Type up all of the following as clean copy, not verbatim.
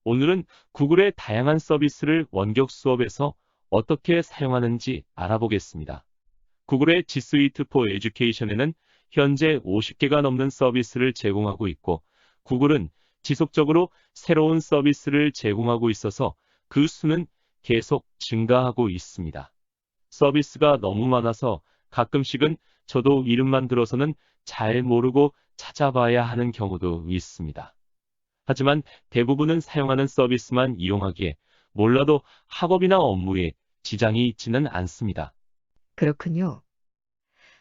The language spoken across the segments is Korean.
오늘은 구글의 다양한 서비스를 원격 수업에서 어떻게 사용하는지 알아보겠습니다. 구글의 G Suite for Education에는 현재 50개가 넘는 서비스를 제공하고 있고, 구글은 지속적으로 새로운 서비스를 제공하고 있어서 그 수는 계속 증가하고 있습니다. 서비스가 너무 많아서 가끔씩은 저도 이름만 들어서는 잘 모르고 찾아봐야 하는 경우도 있습니다. 하지만 대부분은 사용하는 서비스만 이용하기에 몰라도 학업이나 업무에 지장이 있지는 않습니다. 그렇군요.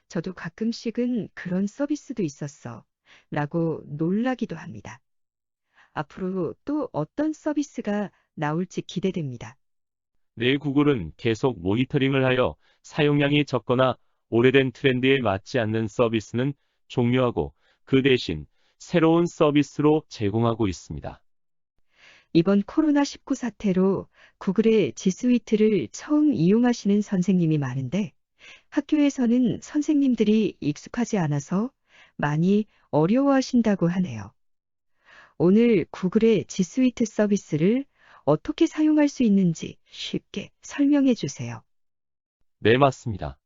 저도 가끔씩은 그런 서비스도 있었어. 라고 놀라기도 합니다. 앞으로 또 어떤 서비스가 나올지 기대됩니다. 내 구글은 계속 모니터링을 하여 사용량이 적거나 오래된 트렌드에 맞지 않는 서비스는 종료하고 그 대신 새로운 서비스로 제공하고 있습니다. 이번 코로나19 사태로 구글의 G 스위트를 처음 이용하시는 선생님이 많은데 학교에서는 선생님들이 익숙하지 않아서 많이 어려워하신다고 하네요. 오늘 구글의 G 스위트 서비스를 어떻게 사용할 수 있는지 쉽게 설명해 주세요. 네, 맞습니다.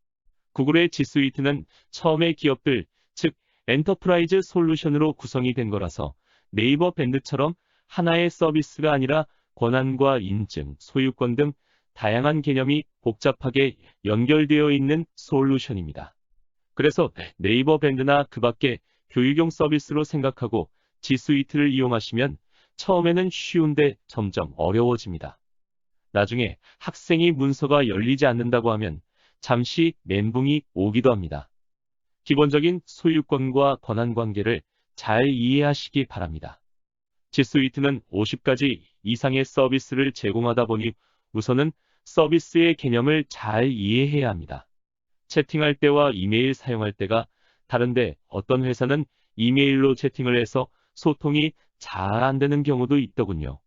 구글의 G Suite는 처음에 기업들, 즉 엔터프라이즈 솔루션으로 구성이 된 거라서 네이버 밴드처럼 하나의 서비스가 아니라 권한과 인증, 소유권 등 다양한 개념이 복잡하게 연결되어 있는 솔루션입니다. 그래서 네이버 밴드나 그 밖에 교육용 서비스로 생각하고 G Suite를 이용하시면 처음에는 쉬운데 점점 어려워집니다. 나중에 학생이 문서가 열리지 않는다고 하면 잠시 멘붕이 오기도 합니다. 기본적인 소유권과 권한 관계를 잘 이해하시기 바랍니다. G Suite는 50가지 이상의 서비스를 제공하다 보니 우선은 서비스의 개념을 잘 이해해야 합니다. 채팅할 때와 이메일 사용할 때가 다른데 어떤 회사는 이메일로 채팅을 해서 소통이 잘 안 되는 경우도 있더군요.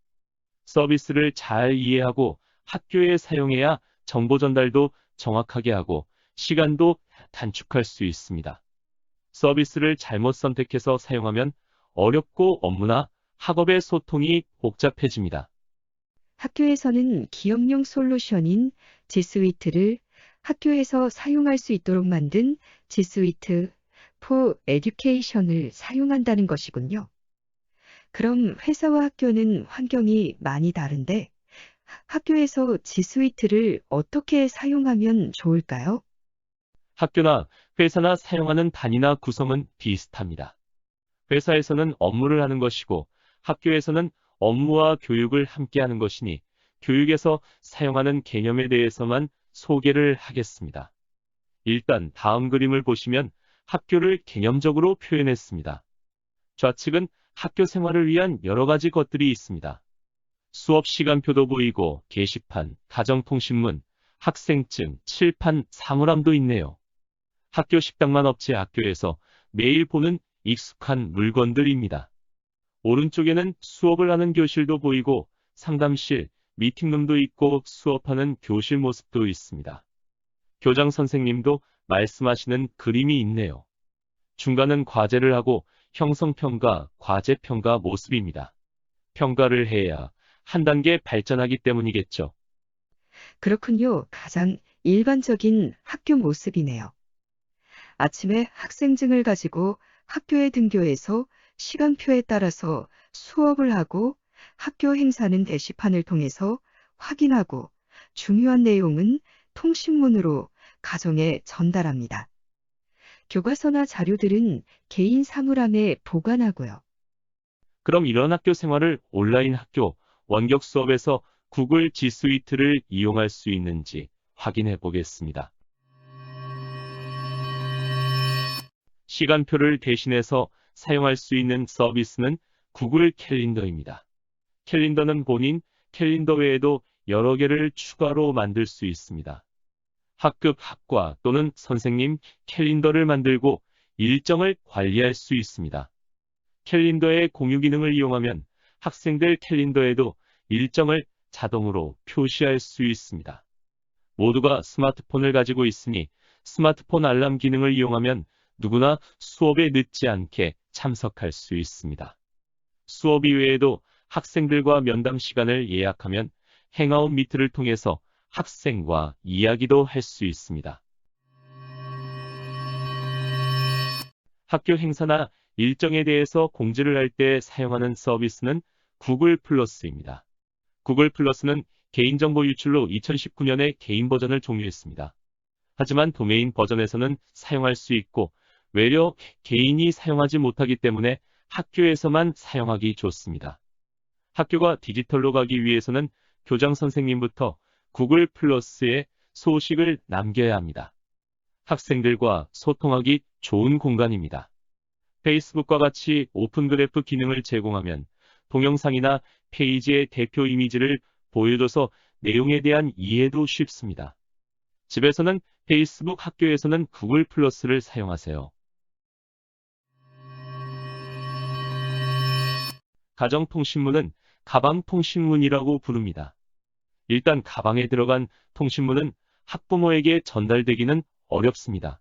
서비스를 잘 이해하고 학교에 사용해야 정보 전달도 정확하게 하고 시간도 단축할 수 있습니다. 서비스를 잘못 선택해서 사용하면 어렵고 업무나 학업의 소통이 복잡해집니다. 학교에서는 기업용 솔루션인 G 스위트를 학교에서 사용할 수 있도록 만든 G 스위트 for Education을 사용한다는 것이군요. 그럼 회사와 학교는 환경이 많이 다른데 학교에서 G 스위트를 어떻게 사용하면 좋을까요? 학교나 회사나 사용하는 단위나 구성은 비슷합니다. 회사에서는 업무를 하는 것이고 학교에서는 업무와 교육을 함께 하는 것이니 교육에서 사용하는 개념에 대해서만 소개를 하겠습니다. 일단 다음 그림을 보시면 학교를 개념적으로 표현했습니다. 좌측은 학교 생활을 위한 여러 가지 것들이 있습니다. 수업 시간표도 보이고 게시판, 가정통신문, 학생증, 칠판, 사물함도 있네요. 학교 식당만 없지 학교에서 매일 보는 익숙한 물건들입니다. 오른쪽에는 수업을 하는 교실도 보이고 상담실, 미팅룸도 있고 수업하는 교실 모습도 있습니다. 교장 선생님도 말씀하시는 그림이 있네요. 중간은 과제를 하고 형성평가, 과제평가 모습입니다. 평가를 해야 한 단계 발전하기 때문이겠죠. 그렇군요. 가장 일반적인 학교 모습이네요. 아침에 학생증을 가지고 학교에 등교해서 시간표에 따라서 수업을 하고 학교 행사는 게시판을 통해서 확인하고 중요한 내용은 통신문으로 가정에 전달합니다. 교과서나 자료들은 개인 사물함에 보관하고요. 그럼 이런 학교 생활을 온라인 학교, 원격 수업에서 구글 G Suite를 이용할 수 있는지 확인해 보겠습니다. 시간표를 대신해서 사용할 수 있는 서비스는 구글 캘린더입니다. 캘린더는 본인 캘린더 외에도 여러 개를 추가로 만들 수 있습니다. 학급, 학과 또는 선생님 캘린더를 만들고 일정을 관리할 수 있습니다. 캘린더의 공유 기능을 이용하면 학생들 캘린더에도 일정을 자동으로 표시할 수 있습니다. 모두가 스마트폰을 가지고 있으니 스마트폰 알람 기능을 이용하면 누구나 수업에 늦지 않게 참석할 수 있습니다. 수업 이외에도 학생들과 면담 시간을 예약하면 행아웃 미트를 통해서 학생과 이야기도 할 수 있습니다. 학교 행사나 일정에 대해서 공지를 할 때 사용하는 서비스는 구글 플러스입니다. 구글 플러스는 개인정보 유출로 2019년에 개인 버전을 종료했습니다. 하지만 도메인 버전에서는 사용할 수 있고 외려 개인이 사용하지 못하기 때문에 학교에서만 사용하기 좋습니다. 학교가 디지털로 가기 위해서는 교장 선생님부터 구글 플러스에 소식을 남겨야 합니다. 학생들과 소통하기 좋은 공간입니다. 페이스북과 같이 오픈 그래프 기능을 제공하면 동영상이나 페이지의 대표 이미지를 보여줘서 내용에 대한 이해도 쉽습니다. 집에서는 페이스북, 학교에서는 구글 플러스를 사용하세요. 가정통신문은 가방통신문이라고 부릅니다. 일단 가방에 들어간 통신문은 학부모에게 전달되기는 어렵습니다.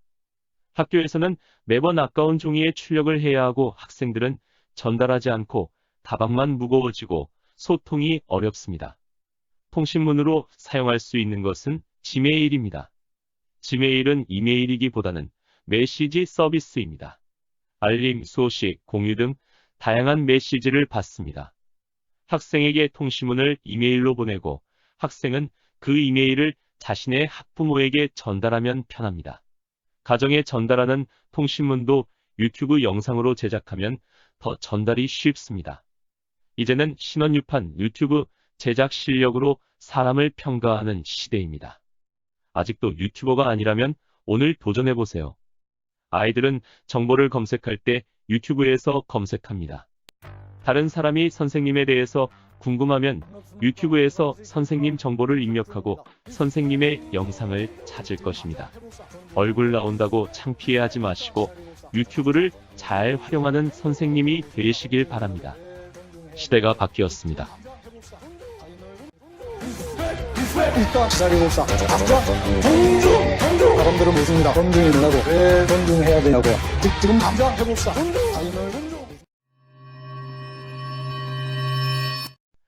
학교에서는 매번 아까운 종이에 출력을 해야 하고 학생들은 전달하지 않고 가방만 무거워지고 소통이 어렵습니다. 통신문으로 사용할 수 있는 것은 지메일입니다. 지메일은 이메일이기보다는 메시지 서비스입니다. 알림, 소식, 공유 등 다양한 메시지를 받습니다. 학생에게 통신문을 이메일로 보내고 학생은 그 이메일을 자신의 학부모에게 전달하면 편합니다. 가정에 전달하는 통신문도 유튜브 영상으로 제작하면 더 전달이 쉽습니다. 이제는 신원유판 유튜브 제작 실력으로 사람을 평가하는 시대입니다. 아직도 유튜버가 아니라면 오늘 도전해보세요. 아이들은 정보를 검색할 때 유튜브에서 검색합니다. 다른 사람이 선생님에 대해서 궁금하면 유튜브에서 선생님 정보를 입력하고 선생님의 영상을 찾을 것입니다. 얼굴 나온다고 창피해하지 마시고 유튜브를 잘 활용하는 선생님이 되시길 바랍니다. 시대가 바뀌었습니다. 있다 기다리고 있다. 앞서 존중. 사람들은 묻습니다. 존중이 뭐라고? 왜 존중해야 되냐고. 지금 당장 해봅시다. 아이를 존중.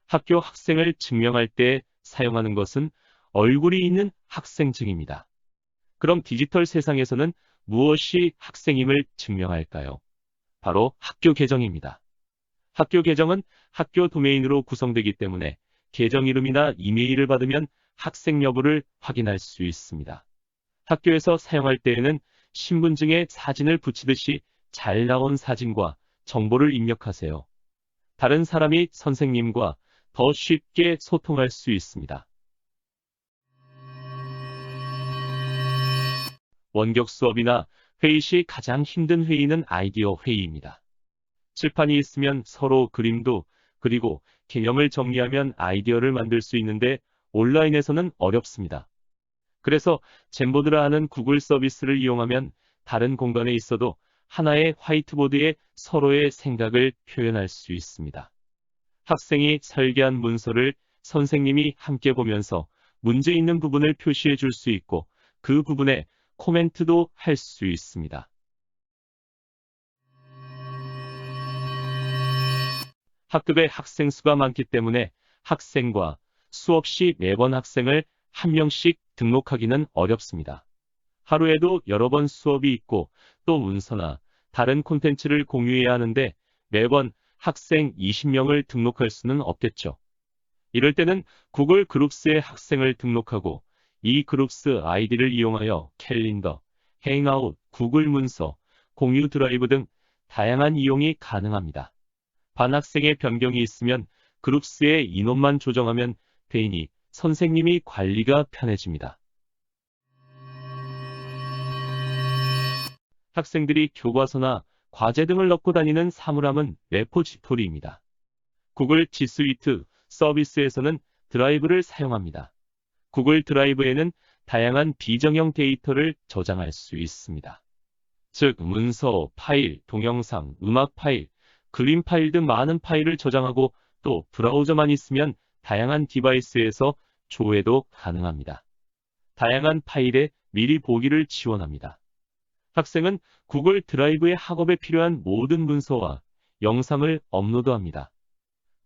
학교 학생을 증명할 때 사용하는 것은 얼굴이 있는 학생증입니다. 그럼 디지털 세상에서는 무엇이 학생임을 증명할까요? 바로 학교 계정입니다. 학교 계정은 학교 도메인으로 구성되기 때문에 계정 이름이나 이메일을 받으면 학생 여부를 확인할 수 있습니다. 학교에서 사용할 때에는 신분증에 사진을 붙이듯이 잘 나온 사진과 정보를 입력하세요. 다른 사람이 선생님과 더 쉽게 소통할 수 있습니다. 원격 수업이나 회의 시 가장 힘든 회의는 아이디어 회의입니다. 칠판이 있으면 서로 그림도 그리고 개념을 정리하면 아이디어를 만들 수 있는데 온라인에서는 어렵습니다. 그래서 젠보드라 하는 구글 서비스를 이용하면 다른 공간에 있어도 하나의 화이트보드에 서로의 생각을 표현할 수 있습니다. 학생이 설계한 문서를 선생님이 함께 보면서 문제 있는 부분을 표시해 줄 수 있고 그 부분에 코멘트도 할 수 있습니다. 학급에 학생 수가 많기 때문에 학생과 수업 시 매번 학생을 한 명씩 등록하기는 어렵습니다. 하루에도 여러 번 수업이 있고 또 문서나 다른 콘텐츠를 공유해야 하는데 매번 학생 20명을 등록할 수는 없겠죠. 이럴 때는 구글 그룹스에 학생을 등록하고 이 그룹스 아이디를 이용하여 캘린더, 행아웃, 구글 문서, 공유 드라이브 등 다양한 이용이 가능합니다. 반학생의 변경이 있으면 그룹스의 인원만 조정하면 되니 선생님이 관리가 편해집니다. 학생들이 교과서나 과제 등을 넣고 다니는 사물함은 레포지토리입니다. 구글 G 스위트 서비스에서는 드라이브를 사용합니다. 구글 드라이브에는 다양한 비정형 데이터를 저장할 수 있습니다. 즉, 문서, 파일, 동영상, 음악 파일, 그림 파일 등 많은 파일을 저장하고 또 브라우저만 있으면 다양한 디바이스에서 조회도 가능합니다. 다양한 파일에 미리 보기를 지원합니다. 학생은 구글 드라이브에 학업에 필요한 모든 문서와 영상을 업로드합니다.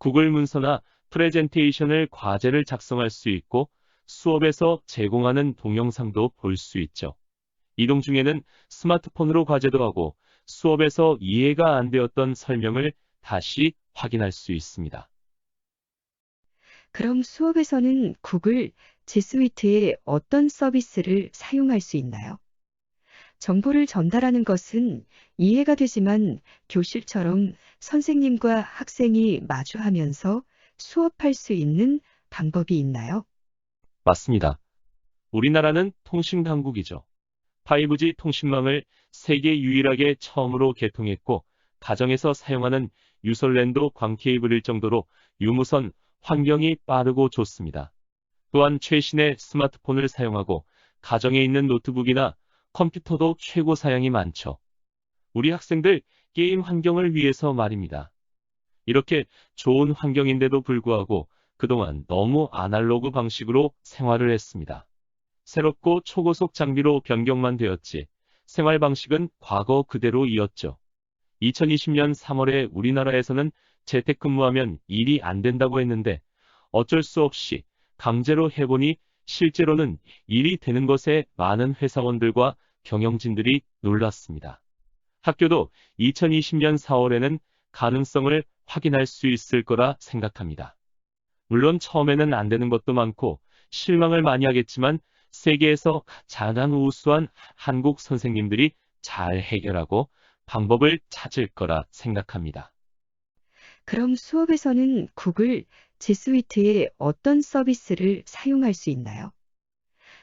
구글 문서나 프레젠테이션을 과제를 작성할 수 있고 수업에서 제공하는 동영상도 볼 수 있죠. 이동 중에는 스마트폰으로 과제도 하고 수업에서 이해가 안 되었던 설명을 다시 확인할 수 있습니다. 그럼 수업에서는 구글 G 스위트의 어떤 서비스를 사용할 수 있나요? 정보를 전달하는 것은 이해가 되지만 교실처럼 선생님과 학생이 마주하면서 수업할 수 있는 방법이 있나요? 맞습니다. 우리나라는 통신강국이죠. 5G 통신망을 세계 유일하게 처음으로 개통했고, 가정에서 사용하는 유솔랜도 광케이블일 정도로 유무선 환경이 빠르고 좋습니다. 또한 최신의 스마트폰을 사용하고 가정에 있는 노트북이나 컴퓨터도 최고 사양이 많죠. 우리 학생들 게임 환경을 위해서 말입니다. 이렇게 좋은 환경인데도 불구하고 그동안 너무 아날로그 방식으로 생활을 했습니다. 새롭고 초고속 장비로 변경만 되었지 생활 방식은 과거 그대로 이었죠. 2020년 3월에 우리나라에서는 재택근무하면 일이 안 된다고 했는데 어쩔 수 없이 강제로 해보니 실제로는 일이 되는 것에 많은 회사원들과 경영진들이 놀랐습니다. 학교도 2020년 4월에는 가능성을 확인할 수 있을 거라 생각합니다. 물론 처음에는 안 되는 것도 많고 실망을 많이 하겠지만 세계에서 가장 우수한 한국 선생님들이 잘 해결하고 방법을 찾을 거라 생각합니다. 그럼 수업에서는 구글 G 스위트의 어떤 서비스를 사용할 수 있나요?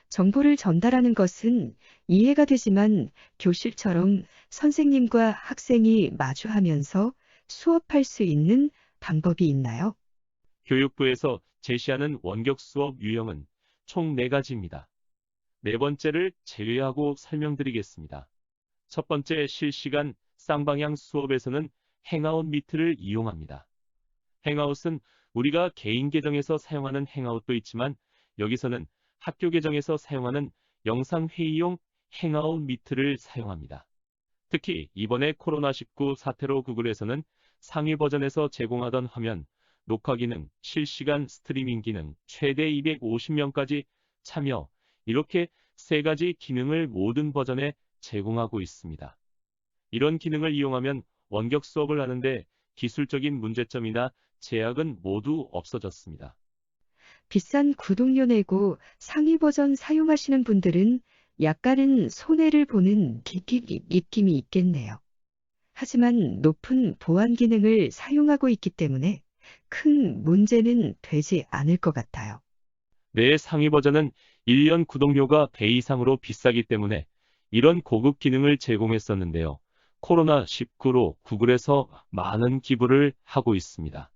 정보를 전달하는 것은 이해가 되지만 교실처럼 선생님과 학생이 마주하면서 수업할 수 있는 방법이 있나요? 교육부에서 제시하는 원격 수업 유형은 총 4가지입니다. 네 번째를 제외하고 설명드리겠습니다. 첫 번째 실시간 쌍방향 수업에서는 행아웃 미트를 이용합니다. 행아웃은 우리가 개인 계정에서 사용하는 행아웃도 있지만 여기서는 학교 계정에서 사용하는 영상 회의용 행아웃 미트를 사용합니다. 특히 이번에 코로나19 사태로 구글에서는 상위 버전에서 제공하던 화면, 녹화 기능, 실시간 스트리밍 기능, 최대 250명까지 참여, 이렇게 3가지 기능을 모든 버전에 제공하고 있습니다. 이런 기능을 이용하면 원격 수업을 하는데 기술적인 문제점이나 제약은 모두 없어졌습니다. 비싼 구독료 내고 상위 버전 사용하시는 분들은 약간은 손해를 보는 느낌이 있겠네요. 하지만 높은 보안 기능을 사용하고 있기 때문에 큰 문제는 되지 않을 것 같아요. 내 상위 버전은 1년 구독료가 배 이상으로 비싸기 때문에 이런 고급 기능을 제공했었는데요. 코로나19로 구글에서 많은 기부를 하고 있습니다.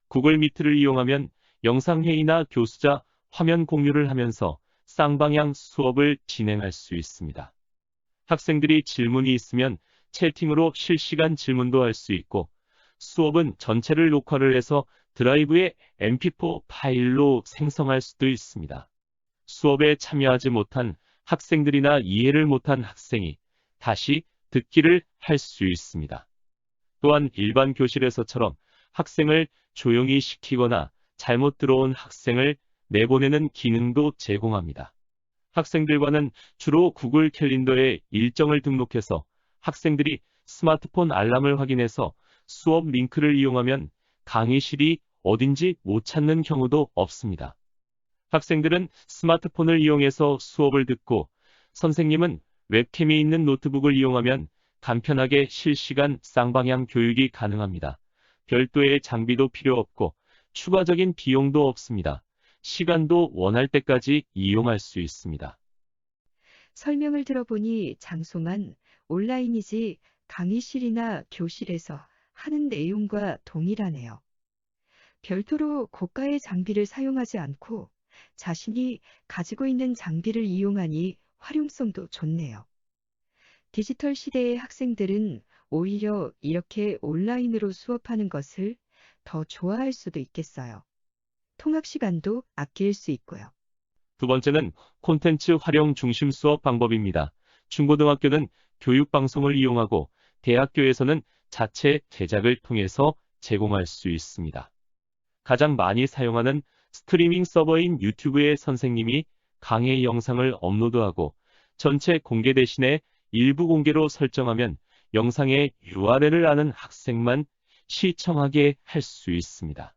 구글 미트를 이용하면 영상회의나 교수자 화면 공유를 하면서 쌍방향 수업을 진행할 수 있습니다. 학생들이 질문이 있으면 채팅으로 실시간 질문도 할 수 있고 수업은 전체를 녹화를 해서 드라이브에 mp4 파일로 생성할 수도 있습니다. 수업에 참여하지 못한 학생들이나 이해를 못한 학생이 다시 듣기를 할 수 있습니다. 또한 일반 교실에서처럼 학생을 조용히 시키거나 잘못 들어온 학생을 내보내는 기능도 제공합니다. 학생들과는 주로 구글 캘린더에 일정을 등록해서 학생들이 스마트폰 알람을 확인해서 수업 링크를 이용하면 강의실이 어딘지 못 찾는 경우도 없습니다. 학생들은 스마트폰을 이용해서 수업을 듣고 선생님은 웹캠이 있는 노트북을 이용하면 간편하게 실시간 쌍방향 교육이 가능합니다. 별도의 장비도 필요 없고 추가적인 비용도 없습니다. 시간도 원할 때까지 이용할 수 있습니다. 설명을 들어보니 장소만 온라인이지 강의실이나 교실에서 하는 내용과 동일하네요. 별도로 고가의 장비를 사용하지 않고 자신이 가지고 있는 장비를 이용하니 활용성도 좋네요. 디지털 시대의 학생들은 오히려 이렇게 온라인으로 수업하는 것을 더 좋아할 수도 있겠어요. 통학 시간도 아낄 수 있고요. 두 번째는 콘텐츠 활용 중심 수업 방법입니다. 중고등학교는 교육방송을 이용하고 대학교에서는 자체 제작을 통해서 제공할 수 있습니다. 가장 많이 사용하는 스트리밍 서버인 유튜브에 선생님이 강의 영상을 업로드하고 전체 공개 대신에 일부 공개로 설정하면 영상의 URL을 아는 학생만 시청하게 할 수 있습니다.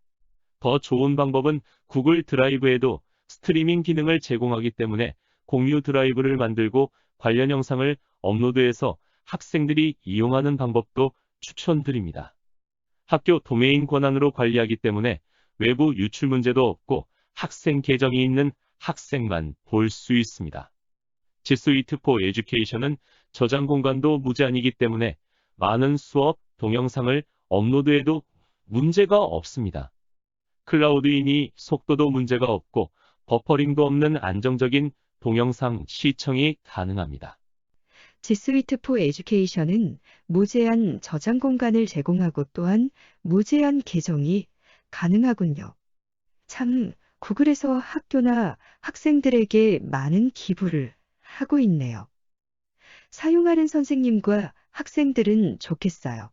더 좋은 방법은 구글 드라이브에도 스트리밍 기능을 제공하기 때문에 공유 드라이브를 만들고 관련 영상을 업로드해서 학생들이 이용하는 방법도 추천드립니다. 학교 도메인 권한으로 관리하기 때문에 외부 유출 문제도 없고 학생 계정이 있는 학생만 볼 수 있습니다. G Suite for Education은 저장 공간도 무제한이기 때문에 많은 수업 동영상을 업로드해도 문제가 없습니다. 클라우드이니 속도도 문제가 없고 버퍼링도 없는 안정적인 동영상 시청이 가능합니다. G Suite for Education은 무제한 저장 공간을 제공하고 또한 무제한 계정이 가능하군요. 참, 구글에서 학교나 학생들에게 많은 기부를 하고 있네요. 사용하는 선생님과 학생들은 좋겠어요.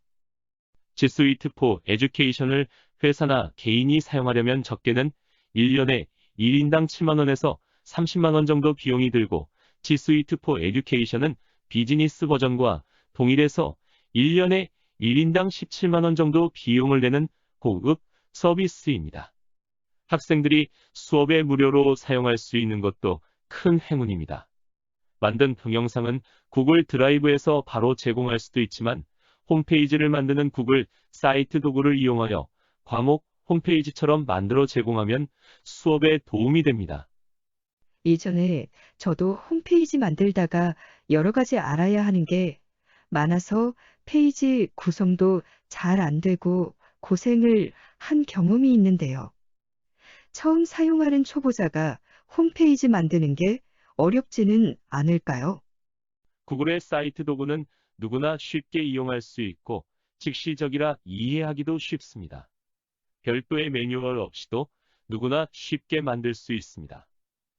G Suite for Education을 회사나 개인이 사용하려면 적게는 1년에 1인당 7만 원에서 30만 원 정도 비용이 들고 G Suite for Education은 비즈니스 버전과 동일해서 1년에 1인당 17만 원 정도 비용을 내는 고급 서비스입니다. 학생들이 수업에 무료로 사용할 수 있는 것도 큰 행운입니다. 만든 동영상은 구글 드라이브에서 바로 제공할 수도 있지만 홈페이지를 만드는 구글 사이트 도구를 이용하여 과목 홈페이지처럼 만들어 제공하면 수업에 도움이 됩니다. 예전에 저도 홈페이지 만들다가 여러 가지 알아야 하는 게 많아서 페이지 구성도 잘 안 되고 고생을 한 경험이 있는데요. 처음 사용하는 초보자가 홈페이지 만드는 게 어렵지는 않을까요? 구글의 사이트 도구는 누구나 쉽게 이용할 수 있고 즉시적이라 이해하기도 쉽습니다. 별도의 매뉴얼 없이도 누구나 쉽게 만들 수 있습니다.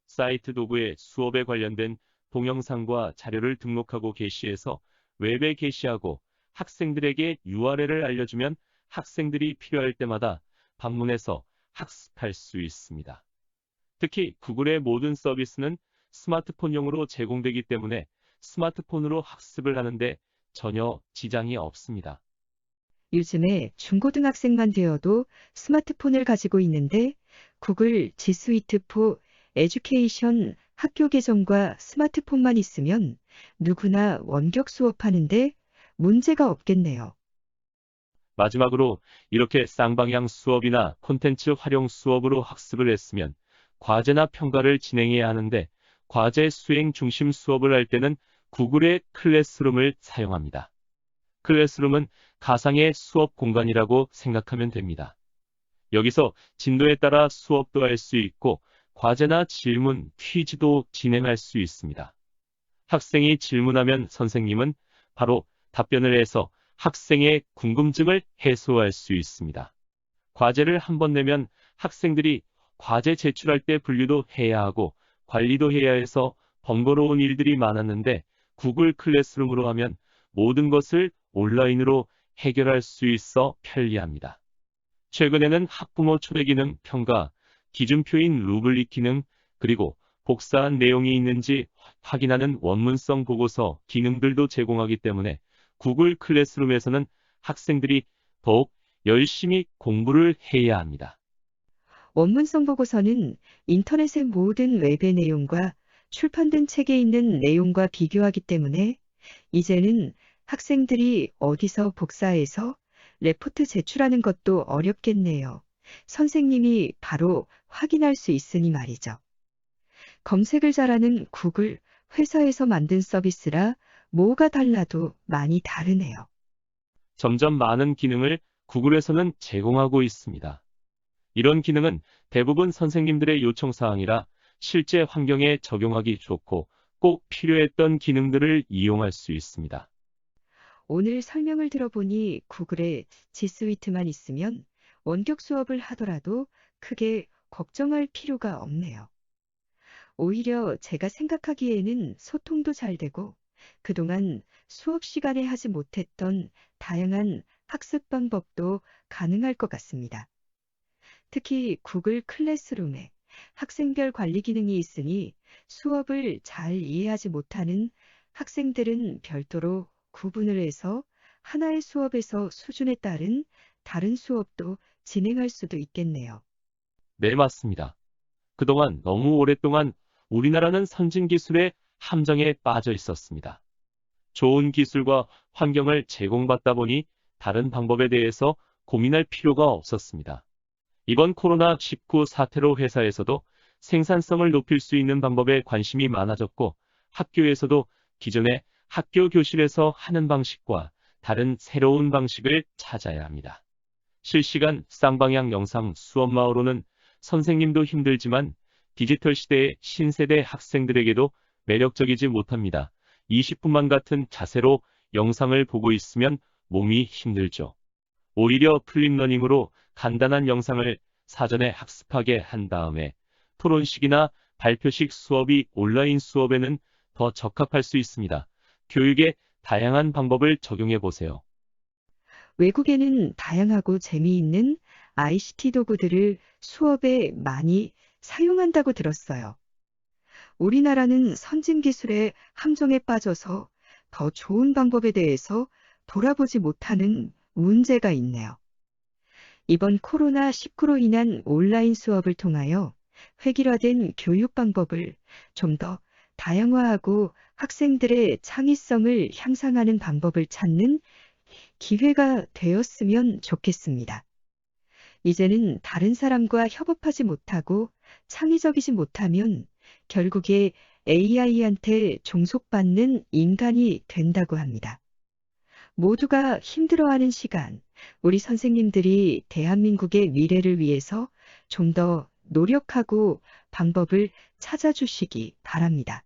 사이트 도구에 수업에 관련된 동영상과 자료를 등록하고 게시해서 웹에 게시하고 학생들에게 URL을 알려주면 학생들이 필요할 때마다 방문해서 학습할 수 있습니다. 특히 구글의 모든 서비스는 스마트폰용으로 제공되기 때문에 스마트폰으로 학습을 하는데 전혀 지장이 없습니다. 요즘에 중고등학생만 되어도 스마트폰을 가지고 있는데 구글 G Suite for Education 학교 계정과 스마트폰만 있으면 누구나 원격 수업하는데 문제가 없겠네요. 마지막으로 이렇게 쌍방향 수업이나 콘텐츠 활용 수업으로 학습을 했으면 과제나 평가를 진행해야 하는데 과제 수행 중심 수업을 할 때는 구글의 클래스룸을 사용합니다. 클래스룸은 가상의 수업 공간이라고 생각하면 됩니다. 여기서 진도에 따라 수업도 할 수 있고 과제나 질문, 퀴즈도 진행할 수 있습니다. 학생이 질문하면 선생님은 바로 답변을 해서 학생의 궁금증을 해소할 수 있습니다. 과제를 한 번 내면 학생들이 과제 제출할 때 분류도 해야 하고 관리도 해야 해서 번거로운 일들이 많았는데 구글 클래스룸으로 하면 모든 것을 온라인으로 해결할 수 있어 편리합니다. 최근에는 학부모 초대 기능, 평가, 기준표인 루블릭 기능, 그리고 복사한 내용이 있는지 확인하는 원문성 보고서 기능들도 제공하기 때문에 구글 클래스룸에서는 학생들이 더욱 열심히 공부를 해야 합니다. 원문성 보고서는 인터넷의 모든 웹의 내용과 출판된 책에 있는 내용과 비교하기 때문에 이제는 학생들이 어디서 복사해서 레포트 제출하는 것도 어렵겠네요. 선생님이 바로 확인할 수 있으니 말이죠. 검색을 잘하는 구글 회사에서 만든 서비스라 뭐가 달라도 많이 다르네요. 점점 많은 기능을 구글에서는 제공하고 있습니다. 이런 기능은 대부분 선생님들의 요청사항이라 실제 환경에 적용하기 좋고 꼭 필요했던 기능들을 이용할 수 있습니다. 오늘 설명을 들어보니 구글에 G Suite만 있으면 원격 수업을 하더라도 크게 걱정할 필요가 없네요. 오히려 제가 생각하기에는 소통도 잘 되고 그동안 수업 시간에 하지 못했던 다양한 학습 방법도 가능할 것 같습니다. 특히 구글 클래스룸에 학생별 관리 기능이 있으니 수업을 잘 이해하지 못하는 학생들은 별도로 구분을 해서 하나의 수업에서 수준에 따른 다른 수업도 진행할 수도 있겠네요. 네, 맞습니다. 그동안 너무 오랫동안 우리나라는 선진 기술의 함정에 빠져 있었습니다. 좋은 기술과 환경을 제공받다 보니 다른 방법에 대해서 고민할 필요가 없었습니다. 이번 코로나19 사태로 회사에서도 생산성을 높일 수 있는 방법에 관심이 많아졌고, 학교에서도 기존의 학교 교실에서 하는 방식과 다른 새로운 방식을 찾아야 합니다. 실시간 쌍방향 영상 수업마으로는 선생님도 힘들지만 디지털 시대의 신세대 학생들에게도 매력적이지 못합니다. 20분만 같은 자세로 영상을 보고 있으면 몸이 힘들죠. 오히려 플립러닝으로 간단한 영상을 사전에 학습하게 한 다음에 토론식이나 발표식 수업이 온라인 수업에는 더 적합할 수 있습니다. 교육의 다양한 방법을 적용해 보세요. 외국에는 다양하고 재미있는 ICT 도구들을 수업에 많이 사용한다고 들었어요. 우리나라는 선진 기술의 함정에 빠져서 더 좋은 방법에 대해서 돌아보지 못하는 문제가 있네요. 이번 코로나19로 인한 온라인 수업을 통하여 획일화된 교육 방법을 좀 더 다양화하고 학생들의 창의성을 향상하는 방법을 찾는 기회가 되었으면 좋겠습니다. 이제는 다른 사람과 협업하지 못하고 창의적이지 못하면 결국에 AI한테 종속받는 인간이 된다고 합니다. 모두가 힘들어하는 시간, 우리 선생님들이 대한민국의 미래를 위해서 좀 더 노력하고 방법을 찾아주시기 바랍니다.